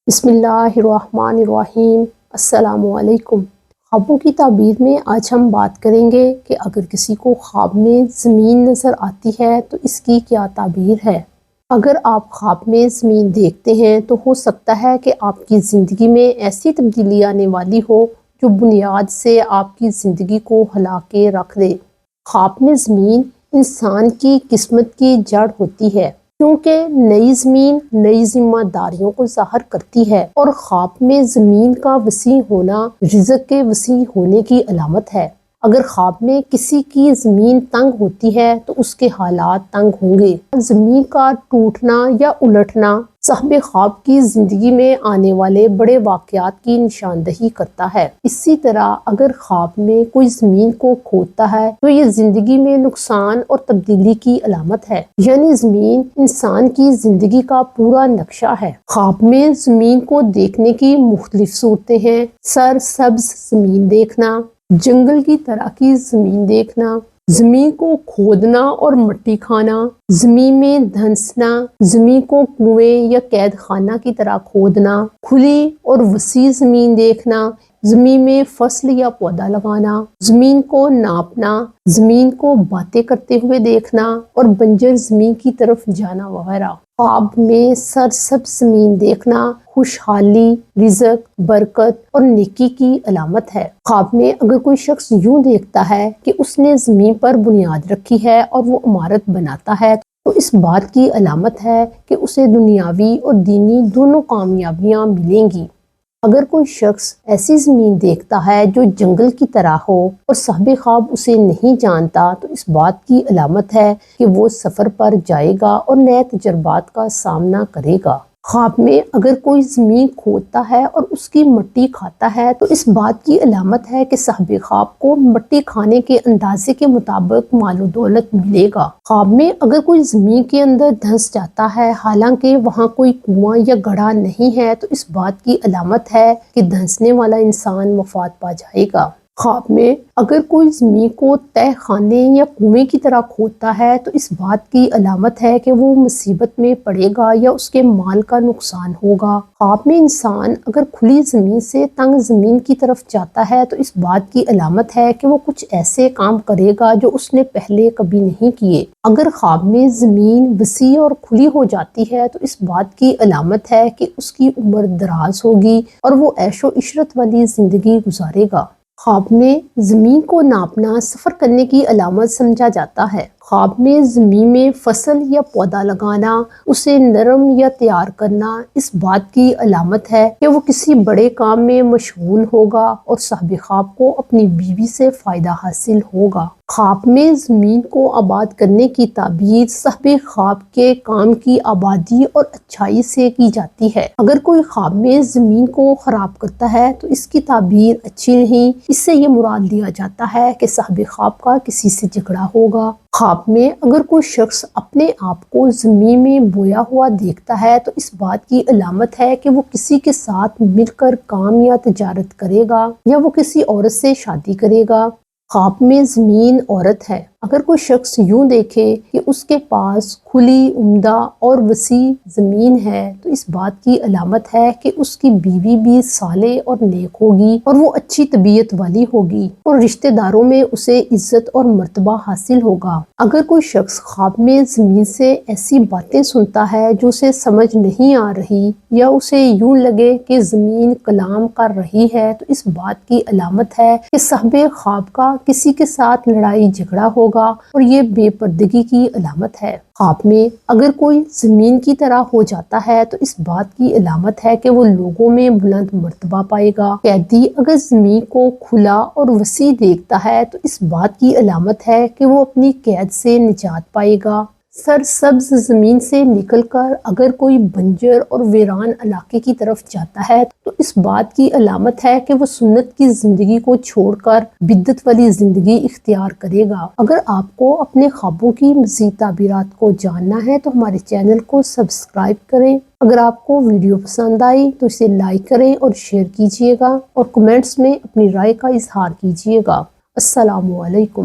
بسم اللہ الرحمن الرحیم۔ السلام علیکم۔ خوابوں کی تعبیر میں آج ہم بات کریں گے کہ اگر کسی کو خواب میں زمین نظر آتی ہے تو اس کی کیا تعبیر ہے۔ اگر آپ خواب میں زمین دیکھتے ہیں تو ہو سکتا ہے کہ آپ کی زندگی میں ایسی تبدیلی آنے والی ہو جو بنیاد سے آپ کی زندگی کو ہلا کے رکھ دے۔ خواب میں زمین انسان کی قسمت کی جڑ ہوتی ہے، کیونکہ نئی زمین نئی ذمہ داریوں کو ظاہر کرتی ہے، اور خواب میں زمین کا وسیع ہونا رزق کے وسیع ہونے کی علامت ہے۔ اگر خواب میں کسی کی زمین تنگ ہوتی ہے تو اس کے حالات تنگ ہوں گے۔ زمین کا ٹوٹنا یا الٹنا صاحب خواب کی زندگی میں آنے والے بڑے واقعات کی نشاندہی کرتا ہے۔ اسی طرح اگر خواب میں کوئی زمین کو کھودتا ہے تو یہ زندگی میں نقصان اور تبدیلی کی علامت ہے، یعنی زمین انسان کی زندگی کا پورا نقشہ ہے۔ خواب میں زمین کو دیکھنے کی مختلف صورتیں ہیں۔ سرسبز زمین دیکھنا، جنگل کی طرح کی زمین دیکھنا، زمین کو کھودنا اور مٹی کھانا، زمین میں دھنسنا، زمین کو کنویں یا قید خانہ کی طرح کھودنا، کھلی اور وسیع زمین دیکھنا، زمین میں فصل یا پودا لگانا، زمین کو ناپنا، زمین کو باتیں کرتے ہوئے دیکھنا اور بنجر زمین کی طرف جانا وغیرہ۔ خواب میں سرسبز زمین دیکھنا خوشحالی، رزق، برکت اور نیکی کی علامت ہے۔ خواب میں اگر کوئی شخص یوں دیکھتا ہے کہ اس نے زمین پر بنیاد رکھی ہے اور وہ عمارت بناتا ہے تو اس بات کی علامت ہے کہ اسے دنیاوی اور دینی دونوں کامیابیاں ملیں گی۔ اگر کوئی شخص ایسی زمین دیکھتا ہے جو جنگل کی طرح ہو اور صاحب خواب اسے نہیں جانتا تو اس بات کی علامت ہے کہ وہ سفر پر جائے گا اور نئے تجربات کا سامنا کرے گا۔ خواب میں اگر کوئی زمین کھودتا ہے اور اس کی مٹی کھاتا ہے تو اس بات کی علامت ہے کہ صاحب خواب کو مٹی کھانے کے اندازے کے مطابق مال و دولت ملے گا۔ خواب میں اگر کوئی زمین کے اندر دھنس جاتا ہے حالانکہ وہاں کوئی کنواں یا گڑھا نہیں ہے تو اس بات کی علامت ہے کہ دھنسنے والا انسان وفات پا جائے گا۔ خواب میں اگر کوئی زمین کو تہ خانے یا کنویں کی طرح کھودتا ہے تو اس بات کی علامت ہے کہ وہ مصیبت میں پڑے گا یا اس کے مال کا نقصان ہوگا۔ خواب میں انسان اگر کھلی زمین سے تنگ زمین کی طرف جاتا ہے تو اس بات کی علامت ہے کہ وہ کچھ ایسے کام کرے گا جو اس نے پہلے کبھی نہیں کیے۔ اگر خواب میں زمین وسیع اور کھلی ہو جاتی ہے تو اس بات کی علامت ہے کہ اس کی عمر دراز ہوگی اور وہ عیش و عشرت والی زندگی گزارے گا۔ خواب میں زمین کو ناپنا سفر کرنے کی علامت سمجھا جاتا ہے۔ خواب میں زمین میں فصل یا پودا لگانا، اسے نرم یا تیار کرنا اس بات کی علامت ہے کہ وہ کسی بڑے کام میں مشغول ہوگا اور صاحب خواب کو اپنی بیوی سے فائدہ حاصل ہوگا۔ خواب میں زمین کو آباد کرنے کی تعبیر صاحب خواب کے کام کی آبادی اور اچھائی سے کی جاتی ہے۔ اگر کوئی خواب میں زمین کو خراب کرتا ہے تو اس کی تعبیر اچھی نہیں، اس سے یہ مراد لیا جاتا ہے کہ صاحب خواب کا کسی سے جھگڑا ہوگا۔ خواب میں اگر کوئی شخص اپنے آپ کو زمین میں بویا ہوا دیکھتا ہے تو اس بات کی علامت ہے کہ وہ کسی کے ساتھ مل کر کام یا تجارت کرے گا یا وہ کسی عورت سے شادی کرے گا۔ خواب میں زمین عورت ہے۔ اگر کوئی شخص یوں دیکھے کہ اس کے پاس کھلی، عمدہ اور وسیع زمین ہے تو اس بات کی علامت ہے کہ اس کی بیوی بھی صالح اور نیک ہوگی اور وہ اچھی طبیعت والی ہوگی اور رشتہ داروں میں اسے عزت اور مرتبہ حاصل ہوگا۔ اگر کوئی شخص خواب میں زمین سے ایسی باتیں سنتا ہے جو اسے سمجھ نہیں آ رہی یا اسے یوں لگے کہ زمین کلام کر رہی ہے تو اس بات کی علامت ہے کہ صاحب خواب کا کسی کے ساتھ لڑائی جھگڑا ہوگا اور یہ بے پردگی کی علامت ہے۔ خواب میں اگر کوئی زمین کی طرح ہو جاتا ہے تو اس بات کی علامت ہے کہ وہ لوگوں میں بلند مرتبہ پائے گا۔ قیدی اگر زمین کو کھلا اور وسیع دیکھتا ہے تو اس بات کی علامت ہے کہ وہ اپنی قید سے نجات پائے گا۔ سرسبز زمین سے نکل کر اگر کوئی بنجر اور ویران علاقے کی طرف جاتا ہے تو اس بات کی علامت ہے کہ وہ سنت کی زندگی کو چھوڑ کر بدعت والی زندگی اختیار کرے گا۔ اگر آپ کو اپنے خوابوں کی مزید تعبیرات کو جاننا ہے تو ہمارے چینل کو سبسکرائب کریں۔ اگر آپ کو ویڈیو پسند آئی تو اسے لائک کریں اور شیئر کیجیے گا اور کمنٹس میں اپنی رائے کا اظہار کیجیے گا۔ السلام علیکم۔